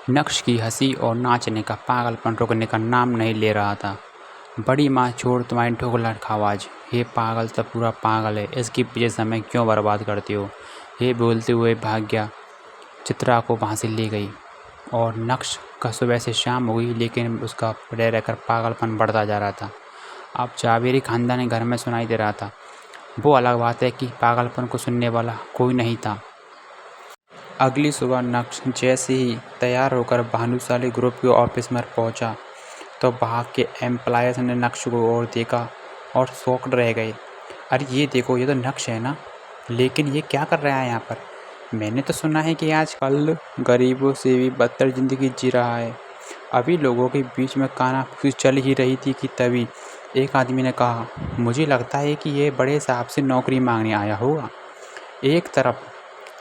नक्श की हंसी और नाचने का पागलपन रुकने का नाम नहीं ले रहा था। बड़ी माँ, छोड़ तुम्हारी ढोलक आवाज़। ये पागल तो पूरा पागल है, इसकी वजह से हमें क्यों बर्बाद करती हो। ये बोलते हुए भाग्या चित्रा को वहाँ से ले गई और नक्श का सुबह से शाम हो गई, लेकिन उसका रह रहकर पागलपन बढ़ता जा रहा था। अब जावेरी खानदानी घर में सुनाई दे रहा था। वो अलग बात है कि पागलपन को सुनने वाला कोई नहीं था। अगली सुबह नक्श जैसे ही तैयार होकर भानुशाली ग्रुप के ऑफिस में पहुंचा तो वहाँ के एम्प्लॉयज़ ने नक्श को और देखा और शॉक्ड रह गए। अरे ये देखो, ये तो नक्श है ना, लेकिन ये क्या कर रहा है यहाँ पर। मैंने तो सुना है कि आजकल गरीबों से भी बदतर ज़िंदगी जी रहा है। अभी लोगों के बीच में कानाफूसी चल ही रही थी कि तभी एक आदमी ने कहा, मुझे लगता है कि ये बड़े साहब से नौकरी मांगने आया होगा। एक तरफ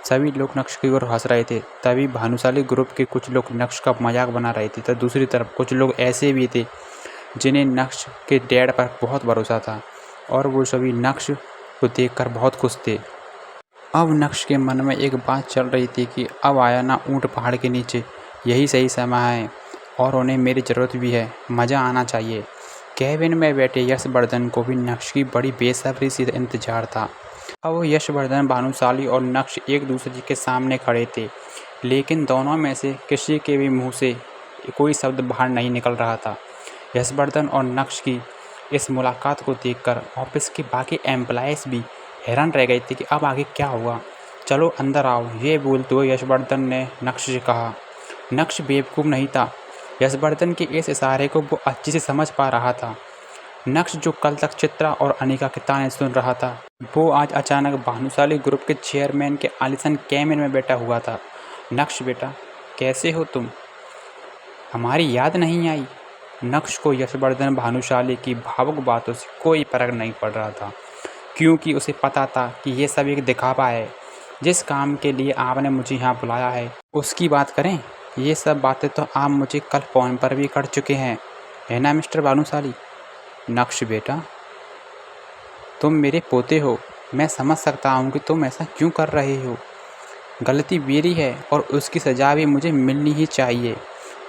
सभी लोग नक्श की ओर हंस रहे थे, तभी भानुशाली ग्रुप के कुछ लोग नक्श का मजाक बना रहे थे। तो दूसरी तरफ कुछ लोग ऐसे भी थे जिन्हें नक्श के डैड पर बहुत भरोसा था और वो सभी नक्श को देखकर बहुत खुश थे। अब नक्श के मन में एक बात चल रही थी कि अब आया ना ऊँट पहाड़ के नीचे, यही सही समय है और उन्हें मेरी ज़रूरत भी है, मज़ा आना चाहिए। कैबिन में बैठे यशवर्धन को भी नक्श की बड़ी बेसब्री से इंतजार था। अब यशवर्धन, भानुशाली और नक्श एक दूसरे के सामने खड़े थे, लेकिन दोनों में से किसी के भी मुंह से कोई शब्द बाहर नहीं निकल रहा था। यशवर्धन और नक्श की इस मुलाकात को देखकर ऑफिस के बाकी एम्प्लॉयज़ भी हैरान रह गए थे कि अब आगे क्या होगा। चलो अंदर आओ, ये बोलते हुए यशवर्धन ने नक्श से कहा। नक्श बेवकूफ़ नहीं था। यशवर्धन के इस इशारे को वो अच्छे से समझ पा रहा था। नक्श जो कल तक चित्रा और अनिका के ताने सुन रहा था, वो आज अचानक भानुशाली ग्रुप के चेयरमैन के आलीशान कैबिन में बैठा हुआ था। नक्श बेटा, कैसे हो तुम? हमारी याद नहीं आई? नक्श को यशवर्धन भानुशाली की भावुक बातों से कोई फर्क नहीं पड़ रहा था, क्योंकि उसे पता था कि ये सब एक दिखावा है। जिस काम के लिए आपने मुझे यहाँ बुलाया है उसकी बात करें। ये सब बातें तो आप मुझे कल फ़ोन पर भी कर चुके हैं, है ना मिस्टर भानुशाली? नक्श बेटा, तुम मेरे पोते हो, मैं समझ सकता हूँ कि तुम ऐसा क्यों कर रहे हो। गलती मेरी है और उसकी सज़ा भी मुझे मिलनी ही चाहिए।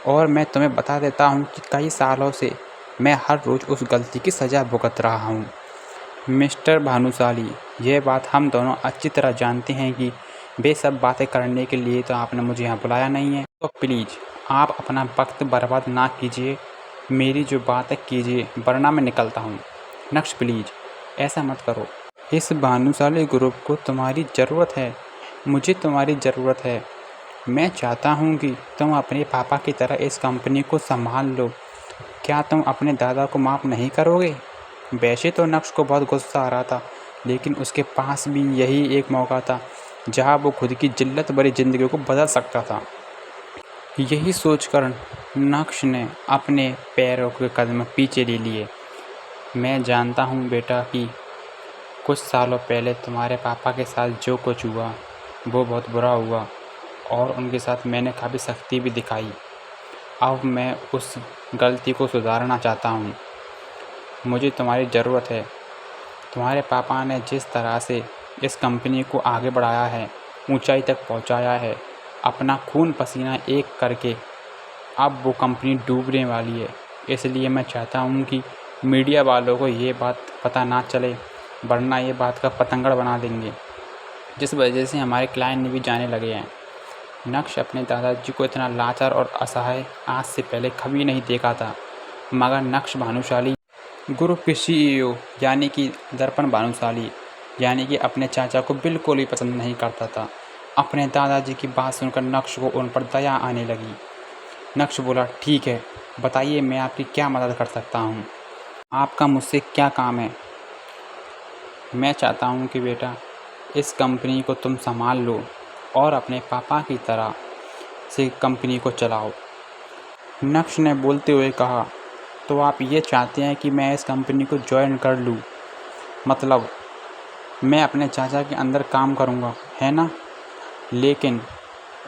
और मैं तुम्हें बता देता हूँ कि कई सालों से मैं हर रोज़ उस गलती की सज़ा भुगत रहा हूँ। मिस्टर भानुशाली, ये बात हम दोनों अच्छी तरह जानते हैं कि वे सब बातें करने के लिए तो आपने मुझे यहाँ बुलाया नहीं है। तो प्लीज़ आप अपना वक्त बर्बाद ना कीजिए, मेरी जो बात है कीजिए, वरना मैं निकलता हूँ। नक्श प्लीज़ ऐसा मत करो। इस भानुशाली ग्रुप को तुम्हारी ज़रूरत है, मुझे तुम्हारी ज़रूरत है। मैं चाहता हूँ कि तुम अपने पापा की तरह इस कंपनी को संभाल लो। क्या तुम अपने दादा को माफ़ नहीं करोगे? वैसे तो नक्श को बहुत गुस्सा आ रहा था, लेकिन उसके पास भी यही एक मौका था जहाँ वो खुद की जिल्लत भरी ज़िंदगी को बदल सकता था। यही सोचकर नक्श ने अपने पैरों के कदम पीछे ले लिए। मैं जानता हूँ बेटा कि कुछ सालों पहले तुम्हारे पापा के साथ जो कुछ हुआ वो बहुत बुरा हुआ और उनके साथ मैंने काफ़ी सख्ती भी दिखाई। अब मैं उस गलती को सुधारना चाहता हूँ। मुझे तुम्हारी ज़रूरत है। तुम्हारे पापा ने जिस तरह से इस कंपनी को आगे बढ़ाया है, ऊंचाई तक पहुंचाया है, अपना खून पसीना एक करके, अब वो कंपनी डूबने वाली है। इसलिए मैं चाहता हूँ कि मीडिया वालों को ये बात पता ना चले, वरना ये बात का पतंगड़ बना देंगे, जिस वजह से हमारे क्लाइंट भी जाने लगे हैं। नक्श अपने दादाजी को इतना लाचार और असहाय आज से पहले कभी नहीं देखा था, मगर नक्श भानुशाली ग्रुप के सीईओ यानी कि दर्पण भानुशाली यानी कि अपने चाचा को बिल्कुल भी पसंद नहीं करता था। अपने दादाजी की बात सुनकर नक्श को उन पर दया आने लगी। नक्श बोला, ठीक है, बताइए मैं आपकी क्या मदद कर सकता हूँ? आपका मुझसे क्या काम है? मैं चाहता हूँ कि बेटा इस कंपनी को तुम संभाल लो और अपने पापा की तरह से कंपनी को चलाओ। नक्श ने बोलते हुए कहा, तो आप ये चाहते हैं कि मैं इस कंपनी को ज्वाइन कर लूँ? मतलब मैं अपने चाचा के अंदर काम करूँगा, है ना? लेकिन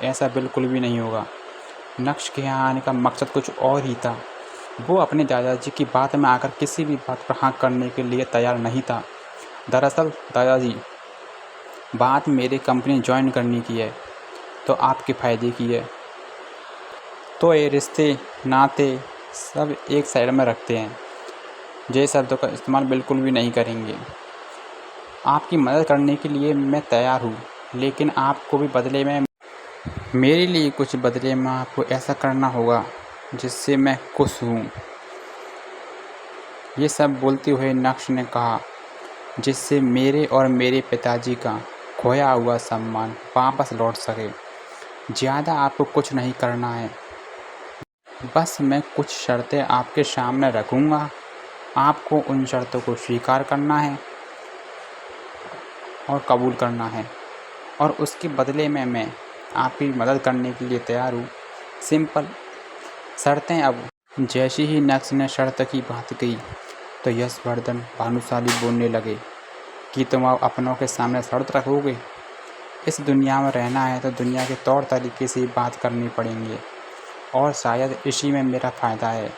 ऐसा बिल्कुल भी नहीं होगा। नक्श के यहाँ आने का मकसद कुछ और ही था। वो अपने दादाजी की बात में आकर किसी भी बात पर हाँ करने के लिए तैयार नहीं था। दरअसल दादाजी, बात मेरे कंपनी ज्वाइन करने की है तो आपके फ़ायदे की है। तो ये रिश्ते नाते सब एक साइड में रखते हैं। ये शब्दों का इस्तेमाल बिल्कुल भी नहीं करेंगे। आपकी मदद करने के लिए मैं तैयार हूँ, लेकिन आपको भी बदले में मेरे लिए कुछ बदले में आपको ऐसा करना होगा जिससे मैं खुश हूँ। ये सब बोलते हुए नक्श ने कहा, जिससे मेरे और मेरे पिताजी का खोया हुआ सम्मान वापस लौट सके। ज़्यादा आपको कुछ नहीं करना है, बस मैं कुछ शर्तें आपके सामने रखूँगा। आपको उन शर्तों को स्वीकार करना है और कबूल करना है, और उसके बदले में मैं आपकी मदद करने के लिए तैयार हूँ। सिंपल शर्तें। अब जैसे ही नक्श ने शर्त की बात कही तो यशवर्धन भानुशाली बोलने लगे कि तुम अब अपनों के सामने शर्त रखोगे। इस दुनिया में रहना है तो दुनिया के तौर तरीके से ही बात करनी पड़ेंगे, और शायद इसी में मेरा फ़ायदा है।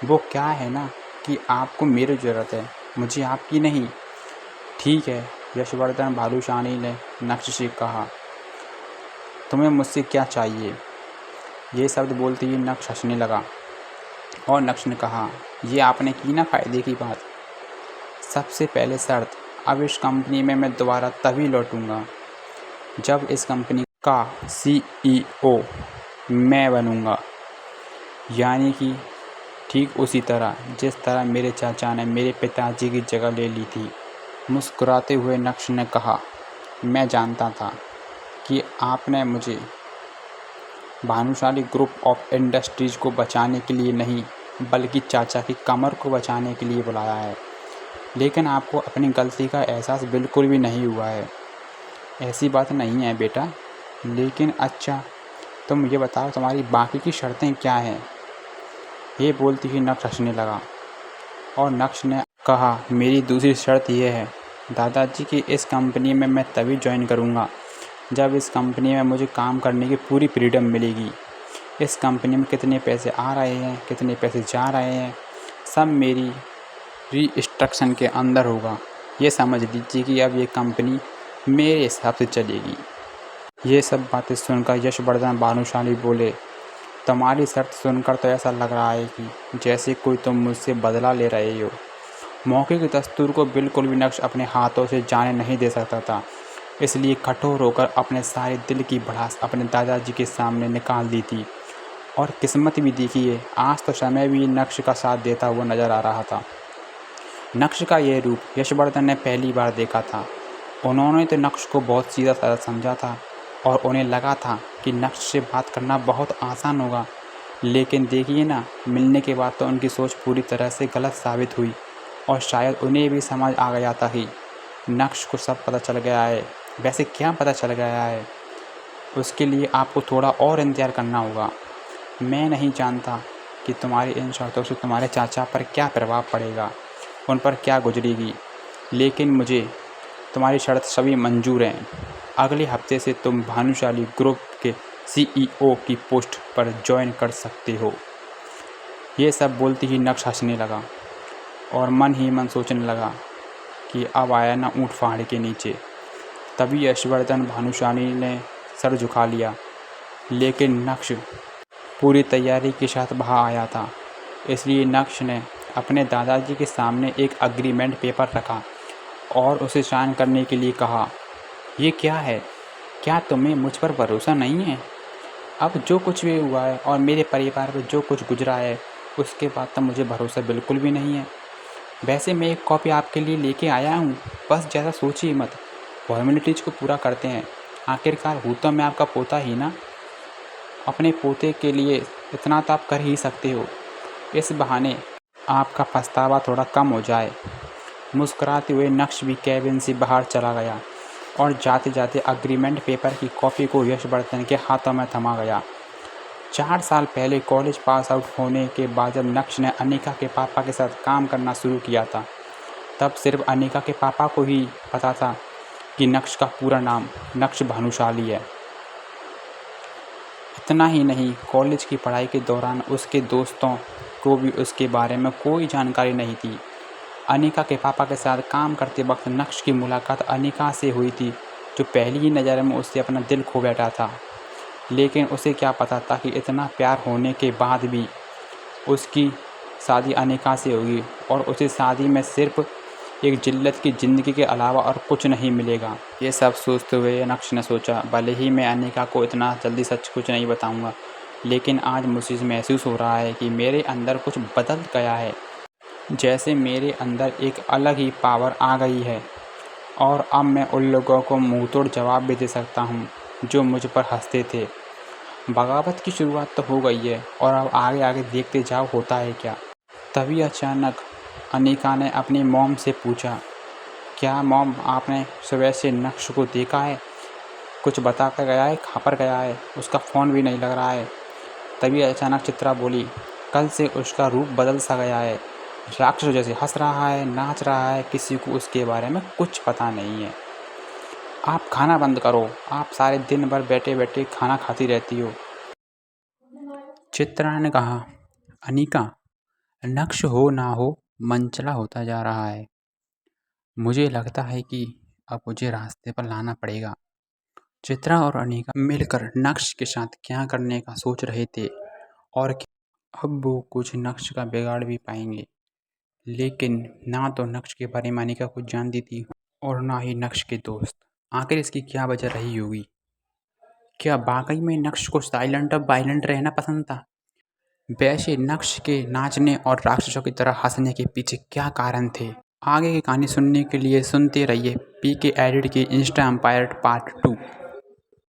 वो क्या है ना कि आपको मेरी ज़रूरत है, मुझे आपकी नहीं। ठीक है, यशवर्धन भानुशाली ने नक्श से कहा, तुम्हें मुझसे क्या चाहिए? ये शब्द बोलते ही नक्श हंसने लगा, और नक्श ने कहा, ये आपने की ना फ़ायदे की बात। सबसे पहले शर्त, अब इस कंपनी में मैं दोबारा तभी लौटूंगा जब इस कंपनी का CEO मैं बनूंगा। यानी कि ठीक उसी तरह जिस तरह मेरे चाचा ने मेरे पिताजी की जगह ले ली थी। मुस्कुराते हुए नक्श ने कहा, मैं जानता था कि आपने मुझे भानुशाली ग्रुप ऑफ इंडस्ट्रीज़ को बचाने के लिए नहीं, बल्कि चाचा की कमर को बचाने के लिए बुलाया है। लेकिन आपको अपनी गलती का एहसास बिल्कुल भी नहीं हुआ है। ऐसी बात नहीं है बेटा, लेकिन अच्छा तुम ये बताओ तुम्हारी बाकी की शर्तें क्या हैं? ये बोलती ही नक्श हंसने लगा, और नक्श ने कहा, मेरी दूसरी शर्त यह है, दादाजी की इस कंपनी में मैं तभी ज्वाइन करूँगा जब इस कंपनी में मुझे काम करने की पूरी फ्रीडम मिलेगी। इस कंपनी में कितने पैसे आ रहे हैं, कितने पैसे जा रहे हैं, सब मेरी रिस्ट्रक्शन के अंदर होगा। ये समझ लीजिए कि अब ये कंपनी मेरे हिसाब से चलेगी। ये सब बातें सुनकर यशवर्धन भानुशाली बोले, तुम्हारी शर्त सुनकर तो ऐसा लग रहा है कि जैसे कोई तुम मुझसे बदला ले रहे हो। मौके की दस्तूर को बिल्कुल भी नक्श अपने हाथों से जाने नहीं दे सकता था, इसलिए कठोर होकर अपने सारे दिल की भड़ास अपने दादाजी के सामने निकाल दी थी। और किस्मत भी देखिए, आज तो समय भी नक्श का साथ देता हुआ नजर आ रहा था। नक्श का यह रूप यशवर्धन ने पहली बार देखा था। उन्होंने तो नक्श को बहुत सीधा साधा समझा था, और उन्हें लगा था कि नक्श से बात करना बहुत आसान होगा। लेकिन देखिए ना, मिलने के बाद तो उनकी सोच पूरी तरह से गलत साबित हुई, और शायद उन्हें भी समझ आ गया था कि नक्श को सब पता चल गया है। वैसे क्या पता चल गया है, उसके लिए आपको थोड़ा और इंतज़ार करना होगा। मैं नहीं जानता कि तुम्हारी इन शर्तों से तुम्हारे चाचा पर क्या प्रभाव पड़ेगा, उन पर क्या गुजरेगी, लेकिन मुझे तुम्हारी शर्त सभी मंजूर हैं। अगले हफ्ते से तुम भानुशाली ग्रुप के CEO की पोस्ट पर ज्वाइन कर सकते हो। ये सब बोलते ही नक्श हंसने लगा, और मन ही मन सोचने लगा कि अब आया ना ऊँट पहाड़ के नीचे। तभी यशवर्धन भानुशाली ने सर झुका लिया, लेकिन नक्श पूरी तैयारी के साथ वहाँ आया था। इसलिए नक्श ने अपने दादाजी के सामने एक अग्रीमेंट पेपर रखा और उसे साइन करने के लिए कहा। ये क्या है? क्या तुम्हें मुझ पर भरोसा नहीं है? अब जो कुछ भी हुआ है और मेरे परिवार पर जो कुछ गुजरा है, उसके बाद तो मुझे भरोसा बिल्कुल भी नहीं है। वैसे मैं एक कॉपी आपके लिए लेके आया हूँ, बस ज़्यादा सोचिए मत, फॉर्मेलिटीज़ को पूरा करते हैं। आखिरकार हूँ तो मैं आपका पोता ही ना। अपने पोते के लिए इतना तो आप कर ही सकते हो। इस बहाने आपका पछतावा थोड़ा कम हो जाए। मुस्कुराते हुए नक्श भी कैबिन से बाहर चला गया, और जाते जाते अग्रीमेंट पेपर की कॉपी को यशवर्धन के हाथों में थमा गया। 4 साल पहले कॉलेज पास आउट होने के बाद जब नक्श ने अनिका के पापा के साथ काम करना शुरू किया था, तब सिर्फ अनिका के पापा को ही पता था कि नक्श का पूरा नाम नक्श भानुशाली है। इतना ही नहीं, कॉलेज की पढ़ाई के दौरान उसके दोस्तों को भी उसके बारे में कोई जानकारी नहीं थी। अनिका के पापा के साथ काम करते वक्त नक्श की मुलाकात अनिका से हुई थी, जो पहली ही नज़र में उससे अपना दिल खो बैठा था। लेकिन उसे क्या पता था कि इतना प्यार होने के बाद भी उसकी शादी अनिका से होगी और उसे शादी में सिर्फ एक जिल्लत की ज़िंदगी के अलावा और कुछ नहीं मिलेगा। ये सब सोचते हुए नक्श ने सोचा, भले ही मैं अनिका को इतना जल्दी सच कुछ नहीं बताऊंगा, लेकिन आज मुझे महसूस हो रहा है कि मेरे अंदर कुछ बदल गया है, जैसे मेरे अंदर एक अलग ही पावर आ गई है और अब मैं उन लोगों को मुंहतोड़ जवाब भी दे सकता हूँ जो मुझ पर हंसते थे। बगावत की शुरुआत तो हो गई है और अब आगे आगे देखते जाओ होता है क्या। तभी अचानक अनिका ने अपनी मॉम से पूछा, क्या मॉम आपने सुबह से नक्श को देखा है? कुछ बता कर गया है, कहाँ पर गया है? उसका फ़ोन भी नहीं लग रहा है। तभी अचानक चित्रा बोली, कल से उसका रूप बदल सा गया है, राक्षस जैसे हंस रहा है, नाच रहा है, किसी को उसके बारे में कुछ पता नहीं है। आप खाना बंद करो, आप सारे दिन भर बैठे बैठे खाना खाती रहती हो। चित्रा ने कहा, अनिका, नक्श हो ना हो मनचला होता जा रहा है। मुझे लगता है कि अब मुझे रास्ते पर लाना पड़ेगा। चित्रा और अनिका मिलकर नक्श के साथ क्या करने का सोच रहे थे और अब वो कुछ नक्श का बिगाड़ भी पाएंगे, लेकिन ना तो नक्श के बारे में अनिका कुछ जानती थी और ना ही नक्श के दोस्त। आखिर इसकी क्या वजह रही होगी? क्या वाकई में नक्श को साइलेंट और वायलेंट रहना पसंद था? वैसे नक्श के नाचने और राक्षसों की तरह हंसने के पीछे क्या कारण थे? आगे की कहानी सुनने के लिए सुनते रहिए पीके एडिट की इंस्टा एम्पायर पार्ट 2।